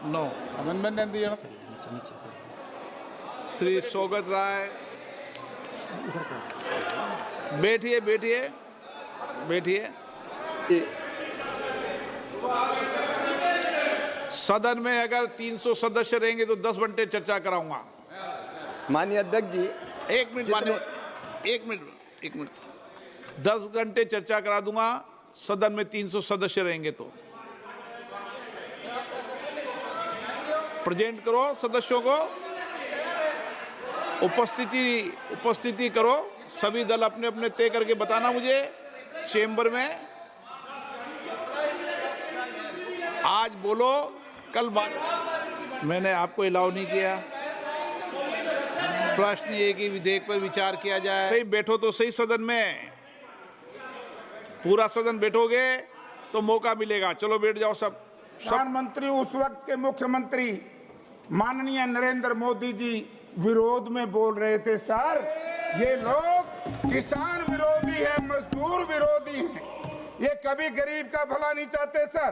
No amendment नहीं दिया। श्री सौगत राय, बैठिए बैठिए बैठिए। सदन में अगर 300 सदस्य रहेंगे तो 10 घंटे चर्चा कराऊंगा। माननीय अध्यक्ष जी, एक मिनट मान्य, एक मिनट 10 घंटे चर्चा करा दूंगा सदन में 300 सदस्य रहेंगे तो। प्रेजेंट करो सदस्यों को, उपस्थिति करो। सभी दल अपने अपने तय करके बताना मुझे चेंबर में। आज बोलो, कल बात। मैंने आपको अलाउ नहीं किया। प्रश्न ये कि विधेयक पर विचार किया जाए। सही बैठो तो सही सदन में, पूरा सदन बैठोगे तो मौका मिलेगा। चलो बैठ जाओ सब। प्रधानमंत्री उस वक्त के मुख्यमंत्री माननीय नरेंद्र मोदी जी विरोध में बोल रहे थे, सर ये लोग किसान विरोधी है, मजदूर विरोधी हैं, ये कभी गरीब का भला नहीं चाहते सर।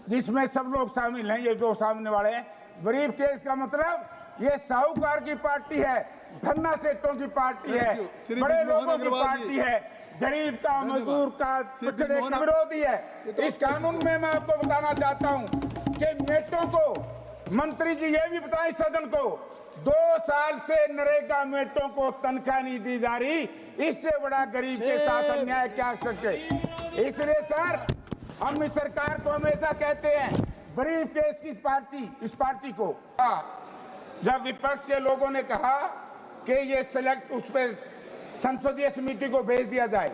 जिसमें सब लोग शामिल हैं, ये जो सामने वाले हैं। गरीब केस का मतलब ये साहूकार की पार्टी है, धन्ना सेठों की पार्टी है, बड़े लोगों की पार्टी है, गरीब का, मजदूर का, पिछड़े का विरोधी है। इस कानून में मैं आपको बताना चाहता हूँ कि मेटों को, मंत्री जी ये भी बताएं सदन को, 2 साल से नरेगा मेटों को तनख्वाह नहीं दी जा रही। इससे बड़ा गरीब के साथ अन्याय क्या हो सके। इसलिए सर हम इस सरकार को हमेशा कहते हैं, गरीब के इस पार्टी को जब विपक्ष के लोगों ने कहा कि ये सिलेक्ट उस पर संसदीय समिति को भेज दिया जाए,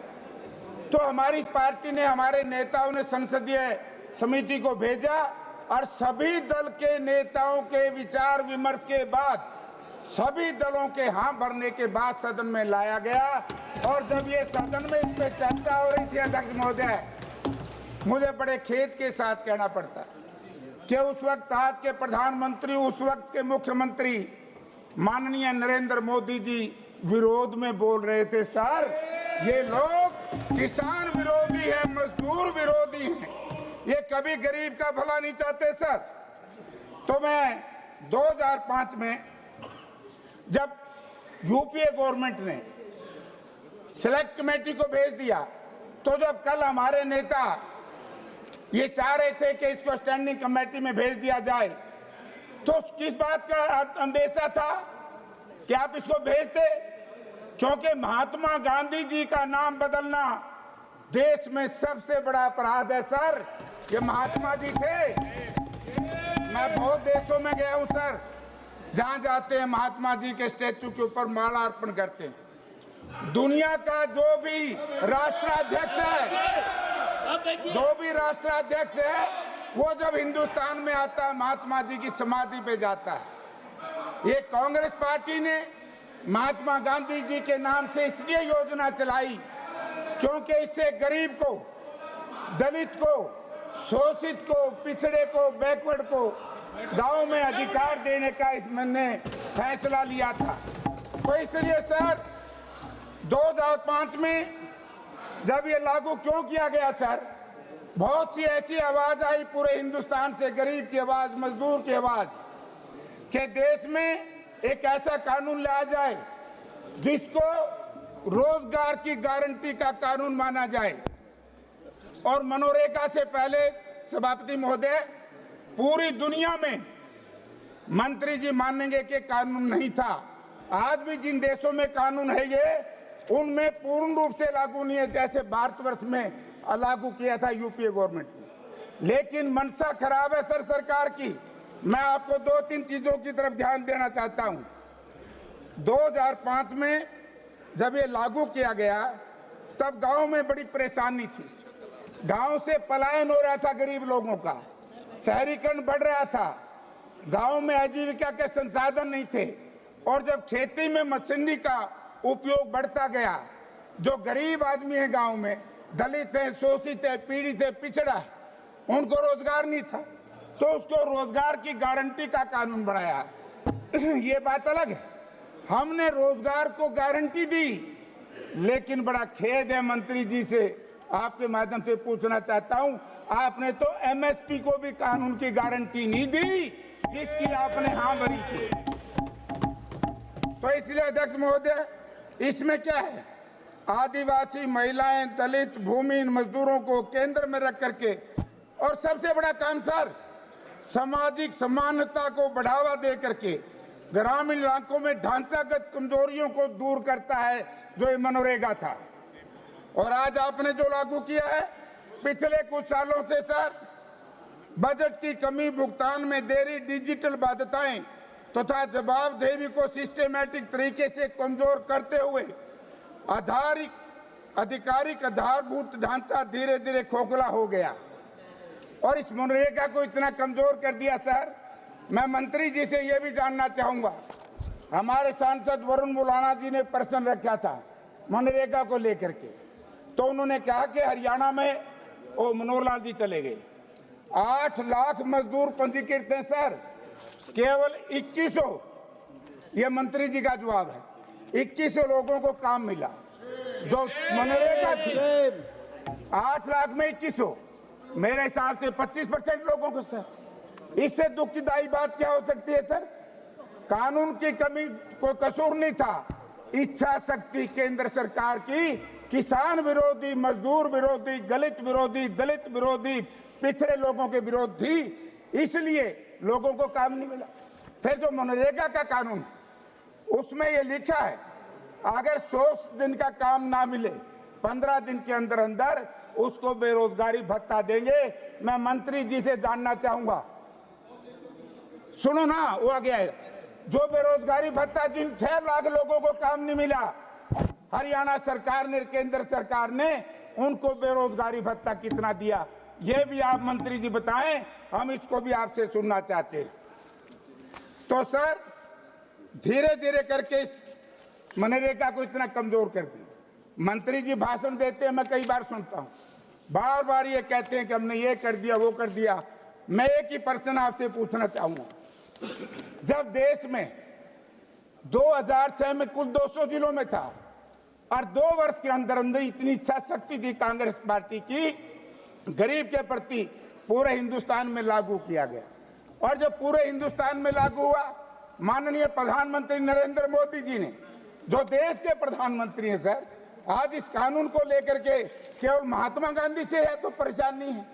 तो हमारी पार्टी ने, हमारे नेताओं ने संसदीय समिति को भेजा और सभी दल के नेताओं के विचार विमर्श के बाद, सभी दलों के हाँ भरने के बाद सदन में लाया गया। और जब ये सदन में इस पे चर्चा हो रही थी अध्यक्ष महोदय, मुझे बड़े खेद के साथ कहना पड़ता कि उस वक्त आज के प्रधानमंत्री, उस वक्त के मुख्यमंत्री माननीय नरेंद्र मोदी जी विरोध में बोल रहे थे, सर ये लोग किसान विरोधी है, मजदूर विरोधी हैं, ये कभी गरीब का भला नहीं चाहते सर। तो मैं 2005 में जब यूपीए गवर्नमेंट ने सिलेक्ट कमेटी को भेज दिया, तो जब कल हमारे नेता ये चाह रहे थे कि इसको स्टैंडिंग कमेटी में भेज दिया जाए, तो किस बात का अंदेशा था कि आप इसको भेजते? क्योंकि महात्मा गांधी जी का नाम बदलना देश में सबसे बड़ा अपराध है सर। ये महात्मा जी थे। मैं बहुत देशों में गया हूं सर, जहां जाते हैं महात्मा जी के स्टैचू के ऊपर माला अर्पण करते हैं। दुनिया का जो भी राष्ट्राध्यक्ष है, वो जब हिंदुस्तान में आता है महात्मा जी की समाधि पे जाता है। ये कांग्रेस पार्टी ने महात्मा गांधी जी के नाम से इसलिए योजना चलाई क्योंकि इससे गरीब को, दलित को, शोषित को, पिछड़े को, बैकवर्ड को गांव में अधिकार देने का इसने फैसला लिया था। तो इसलिए सर 2005 में जब ये लागू क्यों किया गया सर, बहुत सी ऐसी आवाज आई पूरे हिंदुस्तान से, गरीब की आवाज, मजदूर की आवाज, कि देश में एक ऐसा कानून लाया जाए जिसको रोजगार की गारंटी का कानून माना जाए। और मनरेगा से पहले सभापति महोदय, पूरी दुनिया में मंत्री जी मानेंगे कि कानून नहीं था। आज भी जिन देशों में कानून है ये, उनमें पूर्ण रूप से लागू नहीं है, जैसे भारतवर्ष में लागू किया था यूपीए गवर्नमेंट ने। लेकिन मंशा खराब है सर सरकार की। मैं आपको 2-3 चीजों की तरफ ध्यान देना चाहता हूं। 2005 में जब ये लागू किया गया, तब गांव में बड़ी परेशानी थी। गांव से पलायन हो रहा था गरीब लोगों का, शहरीकरण बढ़ रहा था, गांव में आजीविका के संसाधन नहीं थे। और जब खेती में मशीनरी का उपयोग बढ़ता गया, जो गरीब आदमी है गांव में, दलित है, शोषित है, पीड़ित है, पिछड़ा है, उनको रोजगार नहीं था, तो उसको रोजगार की गारंटी का कानून बनाया। ये बात अलग है, हमने रोजगार को गारंटी दी। लेकिन बड़ा खेद है, मंत्री जी से आपके माध्यम से पूछना चाहता हूं, आपने तो एमएसपी को भी कानून की गारंटी नहीं दी जिसकी आपने हाँ भरी थी। तो इसलिए अध्यक्ष महोदय, इसमें क्या है, आदिवासी महिलाएं, दलित, भूमिहीन मजदूरों को केंद्र में रख करके, और सबसे बड़ा काम सर, सामाजिक समानता को बढ़ावा दे करके ग्रामीण इलाकों में ढांचागत कमजोरियों को दूर करता है, जो ये मनरेगा था। और आज आपने जो लागू किया है, पिछले कुछ सालों से सर, बजट की कमी, भुगतान में देरी, डिजिटल बाध्यताएं तथा जवाबदेही को सिस्टमैटिक तरीके से कमजोर करते हुए आधिकारिक आधारभूत ढांचा धीरे धीरे खोखला हो गया और इस मनरेगा को इतना कमजोर कर दिया सर। मैं मंत्री जी से यह भी जानना चाहूंगा, हमारे सांसद वरुण मुलाना जी ने प्रश्न रखा था मनरेगा को लेकर के, तो उन्होंने कहा कि हरियाणा में वो मनोहर लाल जी चले गए, 8 लाख मजदूर पंजीकृत हैं सर, केवल 2100, ये मंत्री जी का जवाब है, 2100 लोगों को काम मिला जो मनरेगा थी। 8 लाख में 2100, मेरे हिसाब से 25% लोगों को सर। इससे दुखदायी बात क्या हो सकती है सर? कानून की कमी कोई कसूर नहीं था, इच्छा शक्ति केंद्र सरकार की किसान विरोधी, मजदूर विरोधी, दलित विरोधी, पिछड़े लोगों के विरोध थी, इसलिए लोगों को काम नहीं मिला। फिर जो मनरेगा का कानून, उसमें ये लिखा है अगर 100 दिन का काम ना मिले 15 दिन के अंदर अंदर उसको बेरोजगारी भत्ता देंगे। मैं मंत्री जी से जानना चाहूंगा, सुनो ना, वो आ गया है, जो बेरोजगारी भत्ता जिन 6 लाख लोगों को काम नहीं मिला, हरियाणा सरकार ने, केंद्र सरकार ने उनको बेरोजगारी भत्ता कितना दिया, ये भी आप मंत्री जी बताएं, हम इसको भी आपसे सुनना चाहते हैं। तो सर धीरे धीरे करके इस मनरेगा को इतना कमजोर कर दी। मंत्री जी भाषण देते हैं, मैं कई बार सुनता हूं, बार बार ये कहते हैं कि हमने ये कर दिया, वो कर दिया। मैं एक ही प्रश्न आपसे पूछना चाहूंगा, जब देश में 2006 में कुल 200 जिलों में था और 2 वर्ष के अंदर अंदर इतनी इच्छा शक्ति थी कांग्रेस पार्टी की, गरीब के प्रति पूरे हिंदुस्तान में लागू किया गया, और जब पूरे हिंदुस्तान में लागू हुआ, माननीय प्रधानमंत्री नरेंद्र मोदी जी ने, जो देश के प्रधानमंत्री हैं सर, आज इस कानून को लेकर के केवल महात्मा गांधी से है तो परेशानी है,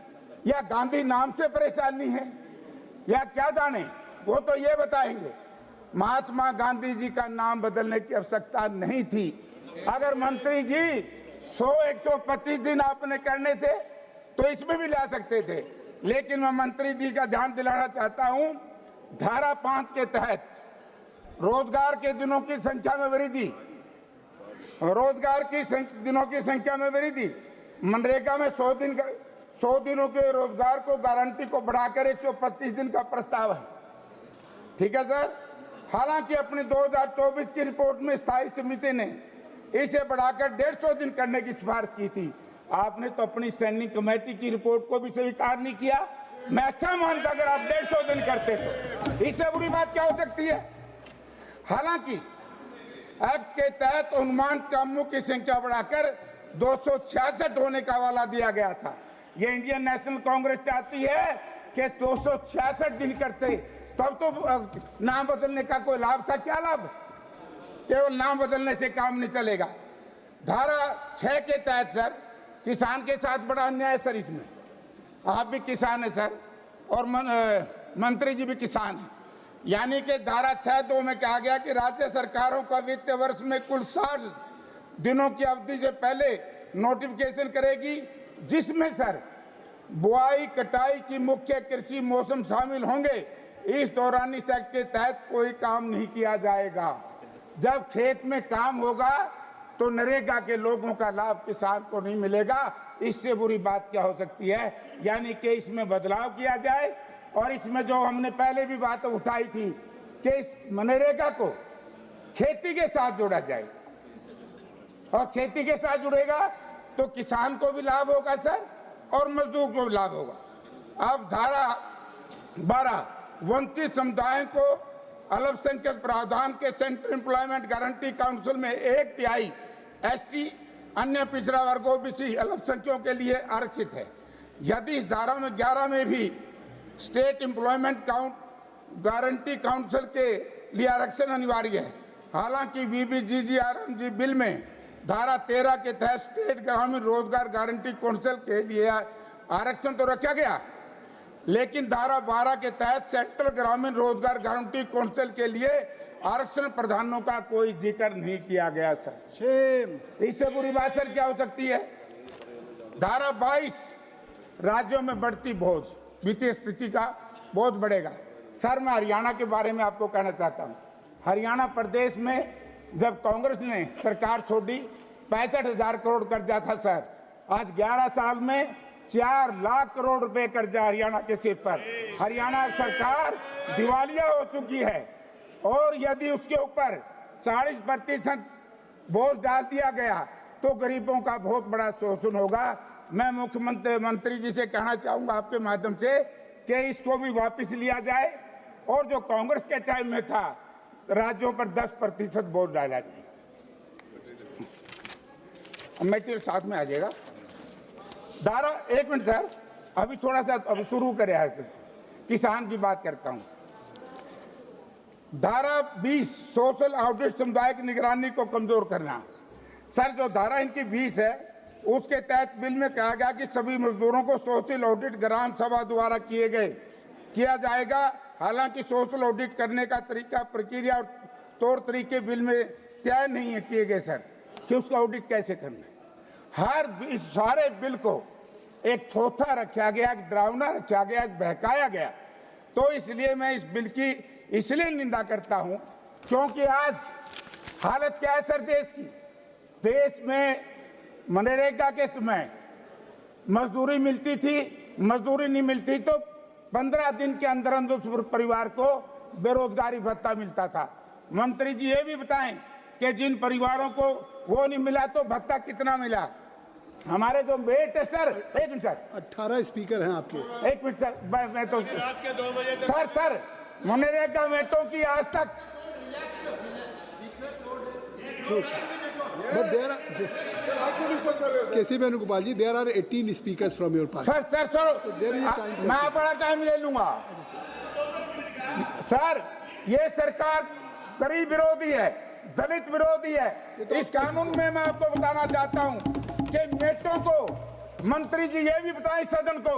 या गांधी नाम से परेशानी है, या क्या जाने, वो तो ये बताएंगे। महात्मा गांधी जी का नाम बदलने की आवश्यकता नहीं थी। अगर मंत्री जी 100-125 दिन आपने करने थे तो इसमें भी ला सकते थे, लेकिन मैं मंत्री जी का ध्यान दिलाना चाहता हूं, धारा 5 के तहत रोजगार के दिनों की संख्या में वृद्धि, रोजगार की दिनों की संख्या में वृद्धि, मनरेगा में 100 दिनों के रोजगार को गारंटी को बढ़ाकर 125 दिन का प्रस्ताव है। ठीक है सर। हालांकि अपनी 2024 की रिपोर्ट में स्थायी समिति ने इसे बढ़ाकर 150 दिन करने की सिफारिश की थी। आपने तो अपनी स्टैंडिंग कमेटी की रिपोर्ट को भी स्वीकार नहीं किया। मैं अच्छा मानता अगर आप 150 दिन करते तो, इससे बुरी बात क्या हो सकती है। हालांकि एक्ट के तहत अनुमानित कामों की संख्या बढ़ाकर 266 होने का वाला दिया गया था। ये इंडियन नेशनल कांग्रेस चाहती है कि 266 दिन करते, तब तो नाम बदलने का कोई लाभ था? क्या लाभ? केवल नाम बदलने से काम नहीं चलेगा। धारा 6 के तहत सर, किसान के साथ बड़ा अन्याय है सर। इसमें आप भी किसान है सर, और मंत्री जी भी किसान है। यानी कि धारा 6(2) में कहा गया कि राज्य सरकारों का वित्तीय वर्ष में कुल 60 दिनों की अवधि से पहले नोटिफिकेशन करेगी, जिसमें सर बुआई कटाई की मुख्य कृषि मौसम शामिल होंगे। इस दौरान इस एक्ट के तहत कोई काम नहीं किया जाएगा। जब खेत में काम होगा तो नरेगा के लोगों का लाभ किसान को नहीं मिलेगा। इससे बुरी बात क्या हो सकती है। यानी कि इसमें बदलाव किया जाए, और इसमें जो हमने पहले भी बात उठाई थी कि इस मनरेगा को खेती के साथ जोड़ा जाए, और खेती के साथ जुड़ेगा तो किसान को भी लाभ होगा सर, और मजदूर को भी लाभ होगा। अब धारा 12 वंचित समुदायों को अल्पसंख्यक प्रावधान के सेंट्रल एम्प्लॉयमेंट गारंटी काउंसिल में 1/3 ST अन्य पिछड़ा वर्गों OBC अल्पसंख्यकों के लिए आरक्षित है। यदि इस धारा में 11 में भी स्टेट एम्प्लॉयमेंट गारंटी काउंसिल के लिए आरक्षण अनिवार्य है, हालांकि BBGGRMG बिल में धारा 13 के तहत स्टेट ग्रामीण रोजगार गारंटी काउंसिल के लिए आरक्षण तो रखा गया, लेकिन धारा 12 के तहत सेंट्रल ग्रामीण रोजगार गारंटी काउंसिल के लिए आरक्षण प्रावधानों का कोई जिक्र नहीं किया गया सर। इससे बुरी बात सर क्या हो सकती है? धारा 22 राज्यों में बढ़ती बोझ, वित्तीय स्थिति का बोझ बढ़ेगा। सर मैं हरियाणा के बारे में आपको कहना चाहता हूँ। हरियाणा प्रदेश में जब कांग्रेस ने सरकार छोड़ी 65,000 करोड़ कर्जा था सर। आज 11 साल में 4 लाख करोड़ रुपए कर्जा हरियाणा के सिर पर। हरियाणा सरकार दिवालिया हो चुकी है और यदि उसके ऊपर 40% बोझ डाल दिया गया तो गरीबों का बहुत बड़ा शोषण होगा। मैं मुख्यमंत्री जी से कहना चाहूंगा आपके माध्यम से कि इसको भी वापस लिया जाए और जो कांग्रेस के टाइम में था राज्यों पर 10% बोझ डाला जाए। मेटेरियल साथ में आ जाएगा। धारा 1 मिनट सर, अभी थोड़ा सा अभी शुरू करे है सर, किसान की बात करता हूं। धारा 20 सोशल ऑडिट समुदाय की निगरानी को कमजोर करना। सर जो धारा इनकी 20 है उसके तहत बिल में कहा गया कि सभी मजदूरों को सोशल ऑडिट ग्राम सभा द्वारा किया जाएगा। हालांकि सोशल ऑडिट करने का तरीका, प्रक्रिया और तौर तरीके बिल में तय नहीं है किए गए सर कि उसका ऑडिट कैसे करना है। इस सारे बिल को एक थोथा रखा गया, एक डरावना रखा गया, एक बहकाया गया। तो इसलिए मैं इस बिल की इसलिए निंदा करता हूं क्योंकि आज हालत क्या है सर देश की। देश में मनरेगा के समय मजदूरी मिलती थी, मजदूरी नहीं मिलती तो 15 दिन के अंदर अंदर उस परिवार को बेरोजगारी भत्ता मिलता था। मंत्री जी ये भी बताएं कि जिन परिवारों को वो नहीं मिला तो भत्ता कितना मिला। हमारे जो वेट है सर, 1 मिनट सर, 18 स्पीकर हैं आपके। 1 मिनट सर, मैं तो रात के 2 बजे सर मनरेगा वेटों की आज तक KC Venugopal ji, there are 18 speakers from your party. Sir मैं बड़ा टाइम ले लूंगा सर। ये सरकार गरीब विरोधी है, दलित विरोधी है। इस कानून में मैं आपको बताना चाहता हूं कि मेटों को, मंत्री जी ये भी बताएं सदन को,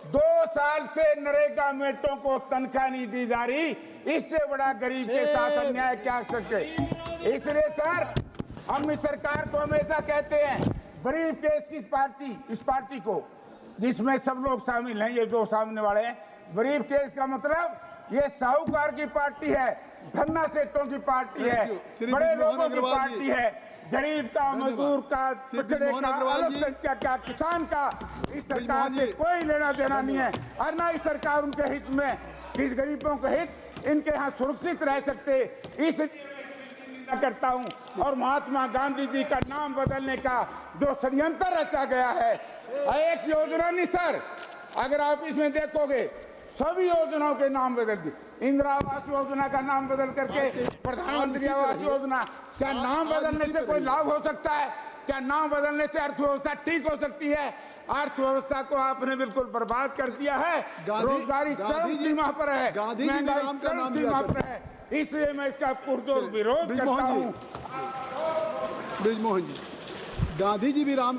2 साल से नरेगा मेटों को तनख्वाह नहीं दी जा रही। इससे बड़ा गरीब के साथ अन्याय क्या हो सके। इसलिए सर हम इस सरकार को हमेशा कहते हैं गरीब के इस पार्टी को जिसमें सब लोग शामिल हैं, ये जो सामने वाले हैं, गरीब केस का मतलब ये साहूकार की पार्टी है, धन्ना सेठों की पार्टी है, बड़े लोगों की पार्टी है। गरीब का, मजदूर का, पिछड़े का, अल्पसंख्यक का, किसान का इस सरकार से कोई लेना देना नहीं है। और ना इस सरकार उनके हित में, इस गरीबों के हित इनके यहाँ सुरक्षित रह सकते। इस करता हूं और महात्मा गांधी जी का नाम बदलने का जो षड्यंत्र रचा गया है, एक योजना नहीं सर, अगर आप इसमें देखोगे सभी योजनाओं के नाम बदल दिए। इंदिरा आवास योजना का नाम बदल करके प्रधानमंत्री आवास योजना। क्या नाम बदलने से कोई लाभ हो सकता है? क्या नाम बदलने से अर्थव्यवस्था ठीक हो सकती है? अर्थव्यवस्था को आपने बिल्कुल बर्बाद कर दिया है। रोजगारी चरम सीमा पर है, महंगाई चरम सीमा पर है। इसलिए मैं इसका पुरजोर विरोध करता हूं। ब्रिजमोहन जी, गांधी जी भी राम का